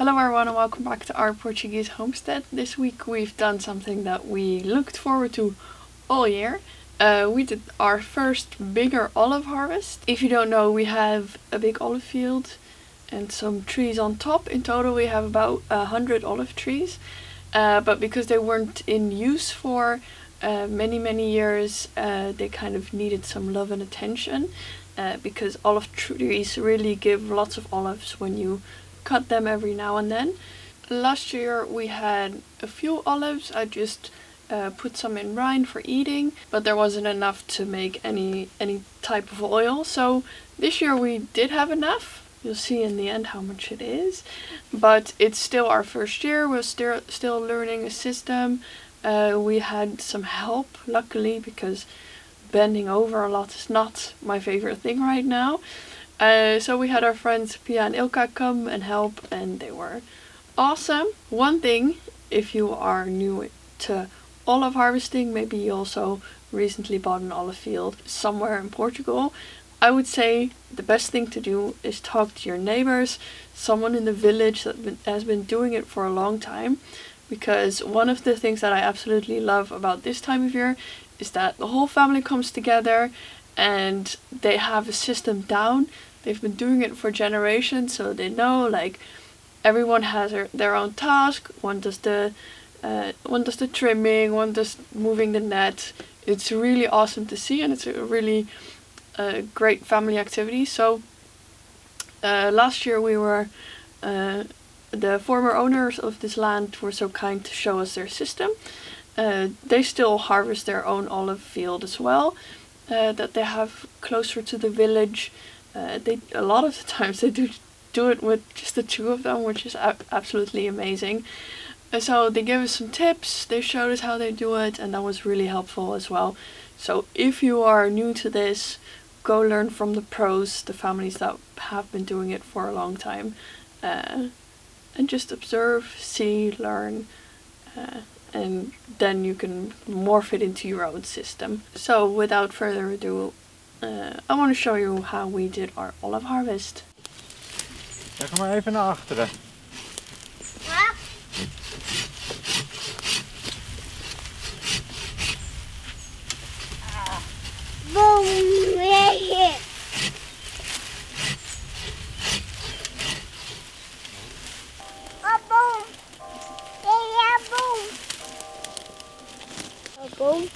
Hello everyone and welcome back to our Portuguese homestead. This week we've done something that we looked forward to all year. We did our first bigger olive harvest. If you don't know, we have a big olive field and some trees on top. In total we have about 100 olive trees. But because they weren't in use for many years, they kind of needed some love and attention. Because olive trees really give lots of olives when you cut them every now and then. Last year we had a few olives. I just put some in rind for eating, but there wasn't enough to make any type of oil. So this year we did have enough. You'll see in the end how much it is, but it's still our first year. We're still learning a system. We had some help, luckily, because bending over a lot is not my favorite thing right now. So we had our friends Pia and Ilka come and help, and they were awesome. One thing, if you are new to olive harvesting, maybe you also recently bought an olive field somewhere in Portugal, I would say the best thing to do is talk to your neighbors, someone in the village that has been doing it for a long time. Because one of the things that I absolutely love about this time of year is that the whole family comes together and they have a system down. They've been doing it for generations, so they know, like, everyone has their own task. One does the trimming, one does moving the net. It's really awesome to see, and it's a really great family activity. So last year we were the former owners of this land were so kind to show us their system. They still harvest their own olive field as well, that they have closer to the village. A lot of the times they do it with just the two of them, which is absolutely amazing. So they gave us some tips, they showed us how they do it, and that was really helpful as well. So if you are new to this, go learn from the pros, the families that have been doing it for a long time, and just observe, see, learn, and then you can morph it into your own system. So without further ado, I want to show you how we did our olive harvest. Ja, kom maar even naar achteren. Boom! A boom! Yeah, boom! A boom!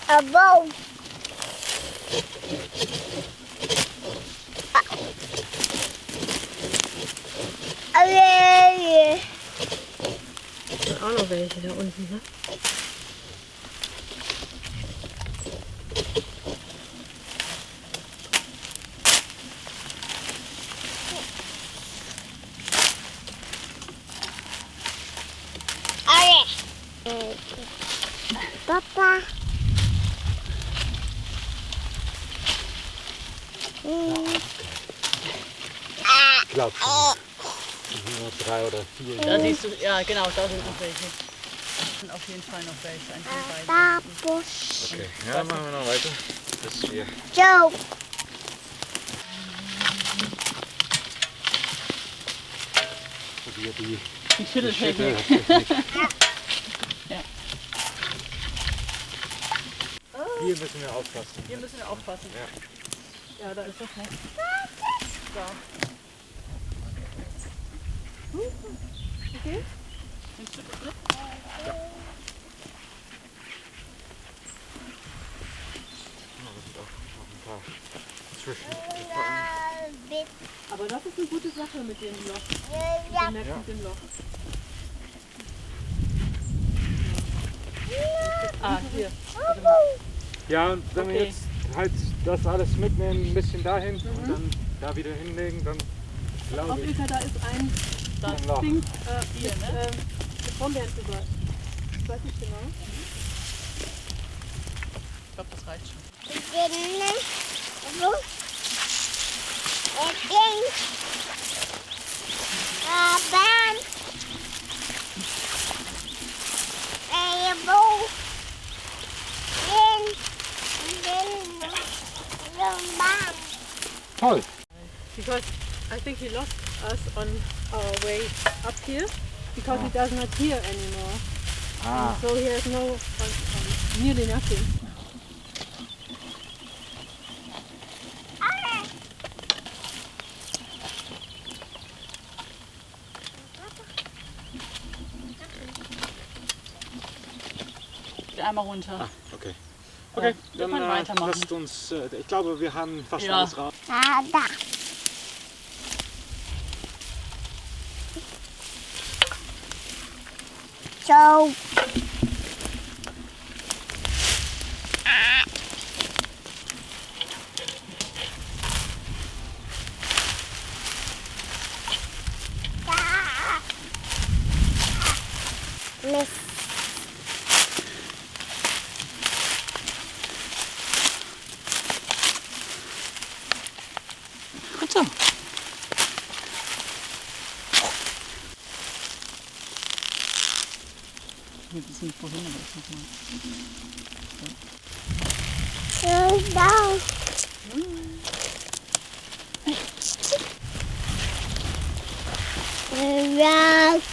A boom! Auch noch welche da unten, ne? Papa. Ich glaube schon. Nur 3 oder 4. Da siehst du, ja genau, da sind noch welche. Da sind auf jeden Fall noch welche. Ein von beiden. Okay, ja, dann machen wir noch weiter. Bis wir. Joe. Probier die Schütteltechnik. Ja. Hier müssen wir aufpassen. Hier müssen wir aufpassen. Ja. Ja, da ist das nicht. Da. Okay. Nimmst du das mit? Ja. Da sind auch noch ein paar zwischen. Aber das ist eine gute Sache mit dem Loch. Mit dem Netz mit dem Loch. Ah, hier. Warte mal. Ja, und wenn wir Okay. jetzt halt das alles mitnehmen, ein bisschen dahin und dann da wieder hinlegen, dann glaube Auf ich. jeden Fall, da ist ein Ein Loch. Ding Hier, ne? mit Brombeeren drüber. Ich weiß nicht genau. Ich glaube, das reicht schon. Toll. Because I think he lost us on our way up here because he does not hear anymore. Ah. And so he has no, nearly nothing. Einmal runter. Ah, okay. Okay, wir dann können weitermachen. lasst uns, ich glaube, wir haben fast Ja. alles raus. Da. So. Miss. Gut so. Wir wissen nicht wohin, aber ich mach mal. So down. Rock.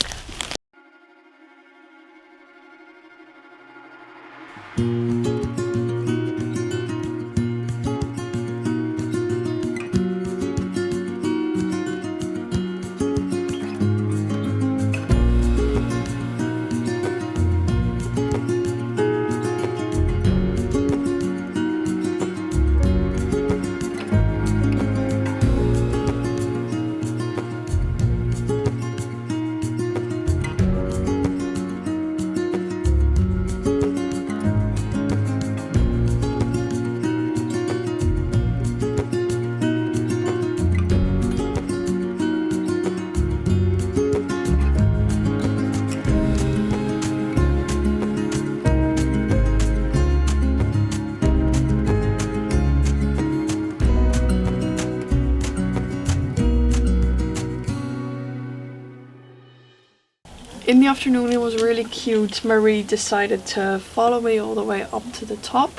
In the afternoon it was really cute. Marie decided to follow me all the way up to the top.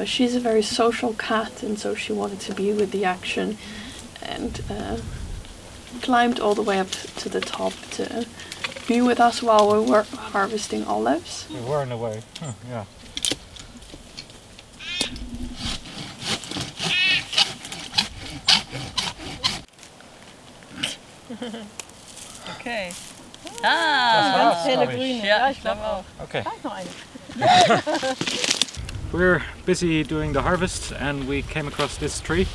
She's a very social cat and so she wanted to be with the action and climbed all the way up to the top to be with us while we were harvesting olives. We were in a way. Yeah. Okay. Das Ganz war's, helle glaub ich. grüne. Ja, ich glaube auch. Okay. Da ist noch eine. We're busy doing the harvest and we came across this tree.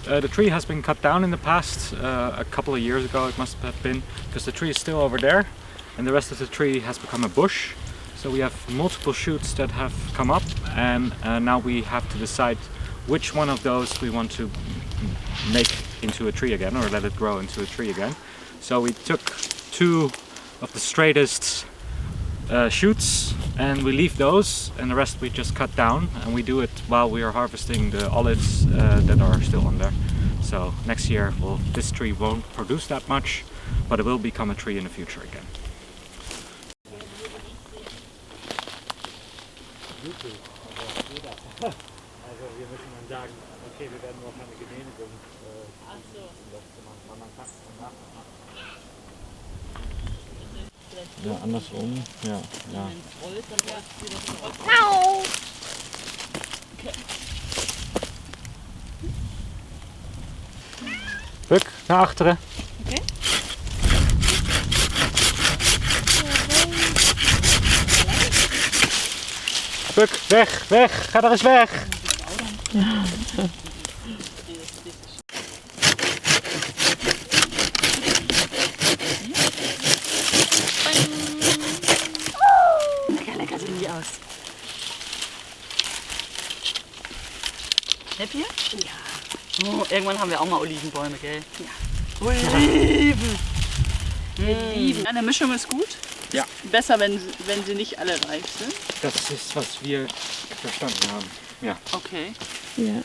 The tree has been cut down in the past, a couple of years ago it must have been, because the tree is still over there and the rest of the tree has become a bush. So we have multiple shoots that have come up and now we have to decide which one of those we want to make into a tree again or let it grow into a tree again. So we took two of the straightest shoots and we leave those and the rest we just cut down and we do it while we are harvesting the olives that are still on there. So next year this tree won't produce that much, but it will become a tree in the future again. Also wir müssen dann sagen, okay, wir werden noch eine Genehmigung ja, andersrum, ja, ja. No. Rück, naar achteren. Okay. Rück, weg, weg, ga er eens weg. Lecker, lecker sehen die aus. Happy? Ja. Oh, irgendwann haben wir auch mal Olivenbäume, gell? Ja. Oliven! Wir lieben. Eine Mischung ist gut. Ja. Besser, wenn sie nicht alle reif sind. Das ist, was wir verstanden haben. Ja. Okay. Yeah.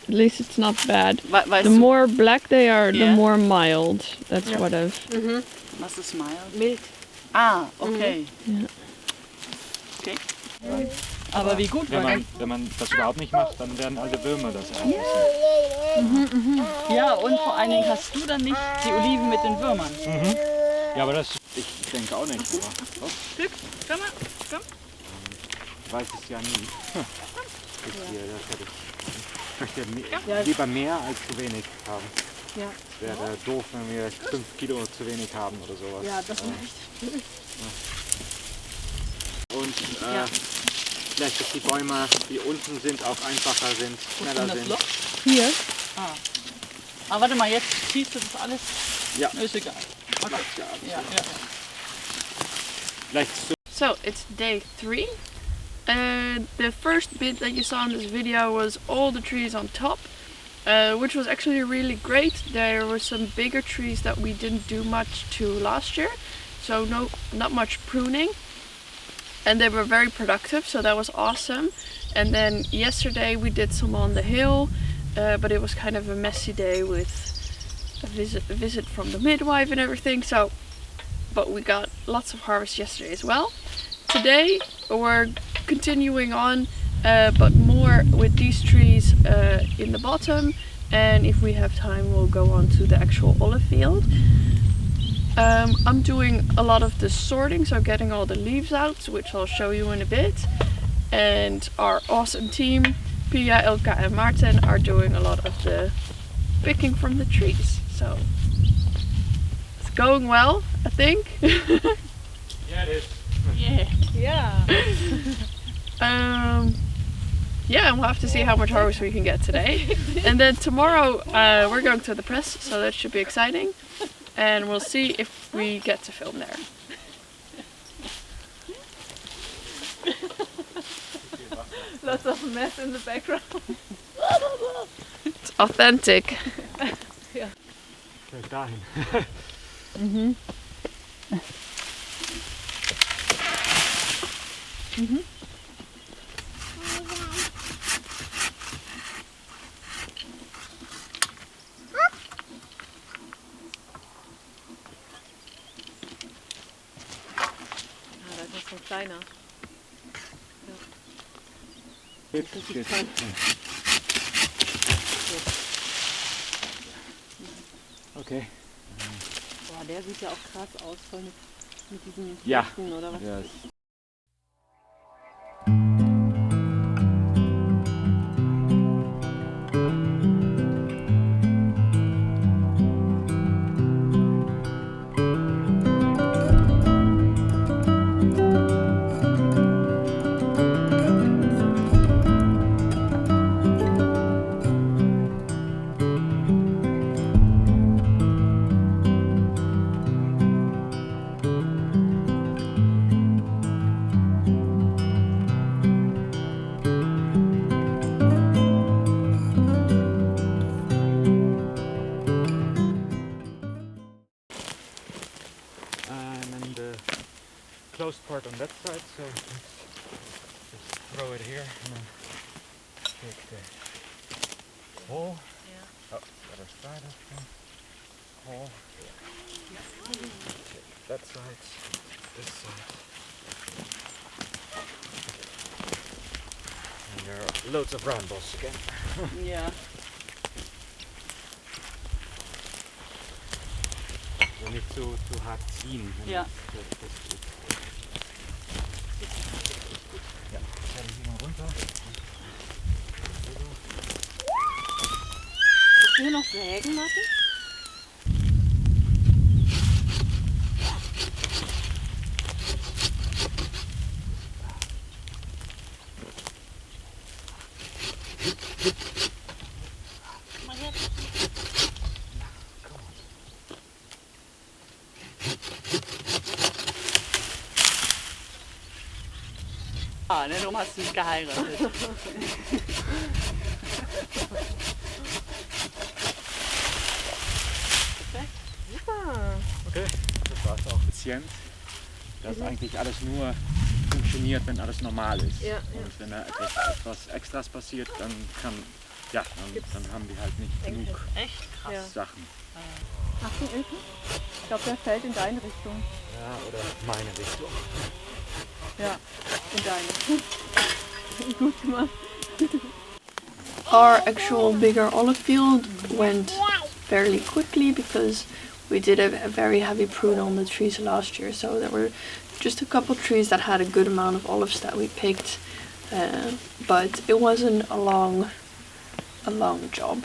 At least it's not bad. Weißt The du, more black they are, the Yeah. more mild. That's Yeah. what I've... was ist mild? Mild. Ah, okay. Ja. Okay. Aber wie gut, wenn man das überhaupt nicht macht, dann werden alle Würmer das essen. Ja, und vor allen Dingen hast du dann nicht die Oliven mit den Würmern. Ja, aber das, ich denke auch nicht. Aber, Glück, komm mal, komm. ich weiß es ja nie. Ich möchte lieber mehr als zu wenig haben. Ja. Es wäre doof, wenn wir 5 Kilo zu wenig haben oder sowas. Ja, das ist echt blöd. Und vielleicht, dass die Bäume, die unten sind, auch einfacher sind, schneller sind. Loch? Hier. Ah, warte mal, jetzt ziehst du das alles? Ja. Ist egal. Okay. Ja. Vielleicht so. So it's day 3. The first bit that you saw in this video was all the trees on top, which was actually really great. There were some bigger trees that we didn't do much to last year, so not much pruning, and they were very productive, so that was awesome. And then yesterday we did some on the hill, but it was kind of a messy day with a visit from the midwife and everything, so but we got lots of harvest yesterday as well. Today we're continuing on, but more with these trees in the bottom, and if we have time we'll go on to the actual olive field. I'm doing a lot of the sorting, so getting all the leaves out, which I'll show you in a bit. And our awesome team, Pia, Elka and Maarten, are doing a lot of the picking from the trees. So it's going well, I think. Yeah, it is. Yeah, and we'll have to see how much harvest we can get today. And then tomorrow we're going to the press, so that should be exciting. And we'll see if we get to film there. Lots of mess in the background. It's authentic. Kijk daarin. Das ist so kleiner. Okay. Boah, der sieht ja auch krass aus, voll mit diesen Ja. Flechten, oder was? Ja. Closed part on that side, so just throw it here and then take the hole. Yeah. Oh, the other side of the hole. Take that side, this side. And there are loads of brambles again. Ja. So nicht so hart ziehen. Ja. Ja, dann hier mal runter. Willst du hier noch sägen, Martin? Ah, ne, darum hast du nicht geheiratet. Super. Okay, das war's auch. Effizient, dass eigentlich alles nur funktioniert, wenn alles normal ist. Ja, Und wenn da etwas Extras passiert, dann dann haben die halt nicht genug Echt krass. Ja. Sachen. Achtung, Ilke. Ich glaube, der fällt in deine Richtung. Ja, oder meine Richtung. Ja, in deine. Gut gemacht. Our actual bigger olive field went fairly quickly because we did a very heavy prune on the trees last year, so there were just a couple trees that had a good amount of olives that we picked, but it wasn't a long job.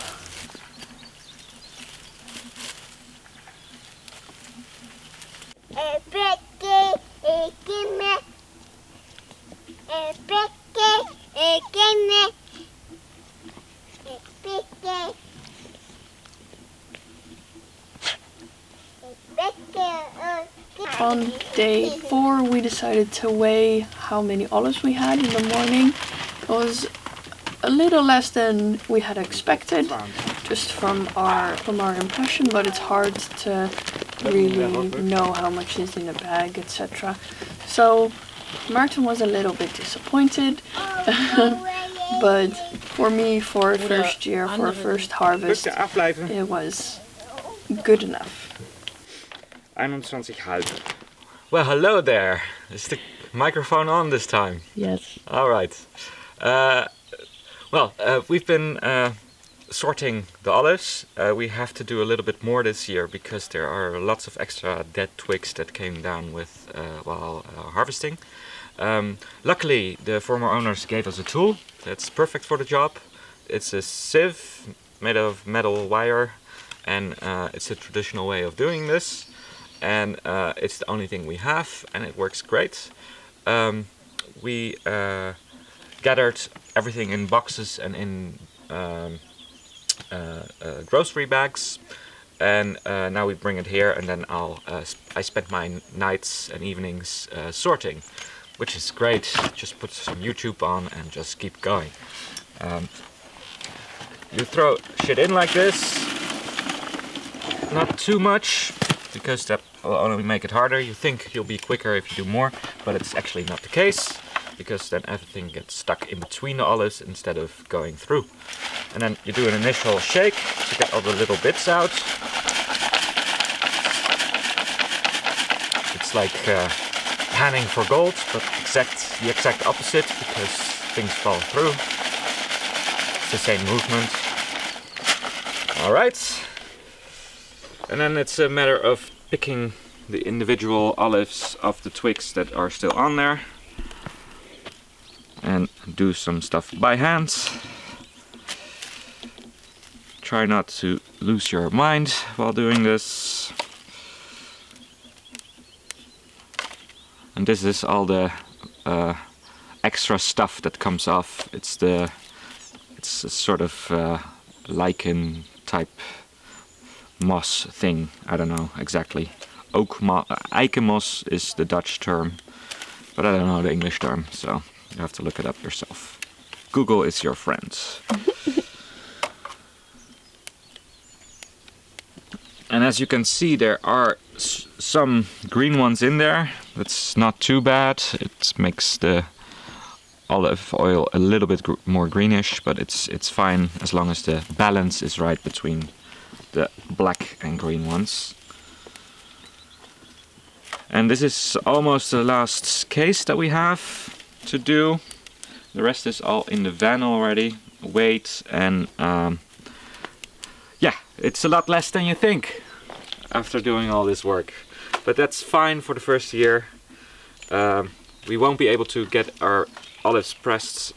On day 4 we decided to weigh how many olives we had in the morning. It was a little less than we had expected, just from our impression, but it's hard to really know how much is in a bag, etc. So Martin was a little bit disappointed, but for me, for first year, for first harvest, it was good enough. 21,5. Well, hello there. Is the microphone on this time? Yes. All right. We've been sorting the olives. We have to do a little bit more this year because there are lots of extra dead twigs that came down with while harvesting. Luckily, the former owners gave us a tool that's perfect for the job. It's a sieve made of metal wire, and it's a traditional way of doing this. And it's the only thing we have, and it works great. We gathered everything in boxes and in grocery bags, and now we bring it here, and then I spend my nights and evenings sorting, which is great. Just put some YouTube on and just keep going. You throw shit in like this, not too much, because that will only make it harder. You think you'll be quicker if you do more, but it's actually not the case, because then everything gets stuck in between the olives instead of going through. And then you do an initial shake to get all the little bits out. It's like panning for gold, but the exact opposite, because things fall through. It's the same movement. Alright. And then it's a matter of picking the individual olives off the twigs that are still on there. And do some stuff by hand. Try not to lose your mind while doing this. And this is all the extra stuff that comes off. It's a sort of lichen type moss thing. I don't know exactly. Eikenmoss is the Dutch term, but I don't know the English term, so you have to look it up yourself. Google is your friend. And as you can see, there are some green ones in there. That's not too bad. It makes the olive oil a little bit more greenish, but it's fine as long as the balance is right between the black and green ones. And this is almost the last case that we have to do. The rest is all in the van already, weighed, and yeah, it's a lot less than you think after doing all this work. But that's fine for the first year. We won't be able to get our olives pressed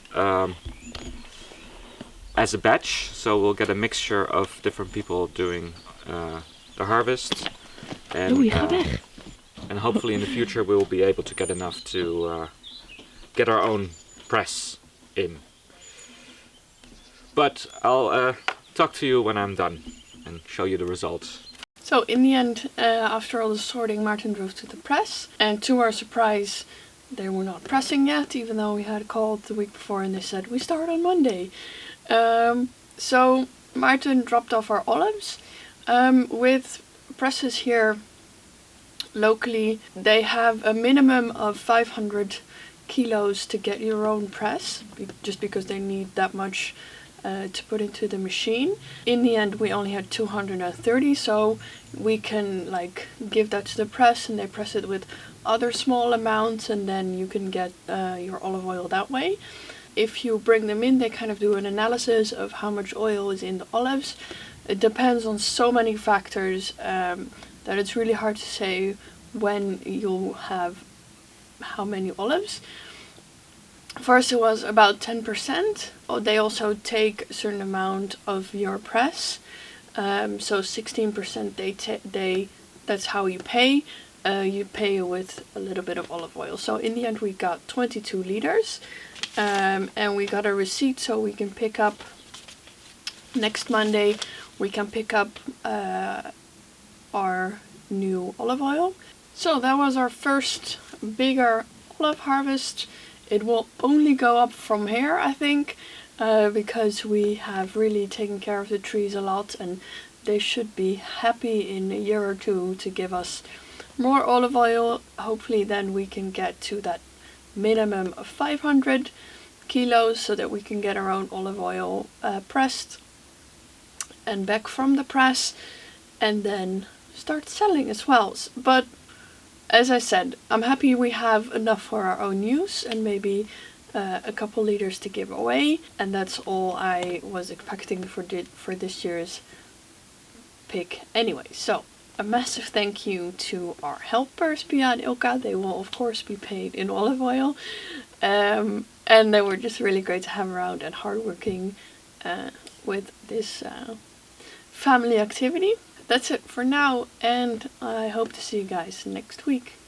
as a batch, so we'll get a mixture of different people doing the harvest, and hopefully in the future we will be able to get enough to get our own press in. But I'll talk to you when I'm done and show you the result. So in the end, after all the sorting, Martin drove to the press, and to our surprise, they were not pressing yet, even though we had called the week before and they said we start on Monday. So Martin dropped off our olives. With presses here locally, they have a minimum of 500 kilos to get your own press, just because they need that much to put into the machine. In the end, we only had 230, so we can give that to the press and they press it with other small amounts, and then you can get your olive oil that way. if you bring them in, they kind of do an analysis of how much oil is in the olives. It depends on so many factors that it's really hard to say when you'll have how many olives. First it was about 10%. They also take a certain amount of your press. So 16% that's how you pay. You pay with a little bit of olive oil. So in the end we got 22 liters. And we got a receipt so we can pick up next Monday. We can pick up our new olive oil. So that was our first bigger olive harvest. It will only go up from here, I think, because we have really taken care of the trees a lot, and they should be happy in a year or two to give us more olive oil. Hopefully then we can get to that minimum of 500 kilos so that we can get our own olive oil pressed and back from the press, and then start selling as well. But as I said, I'm happy we have enough for our own use and maybe a couple liters to give away, and that's all I was expecting for this year's pick anyway. So a massive thank you to our helpers, Pia and Ilka. They will of course be paid in olive oil, and they were just really great to have around and hardworking with this family activity. That's it for now, and I hope to see you guys next week.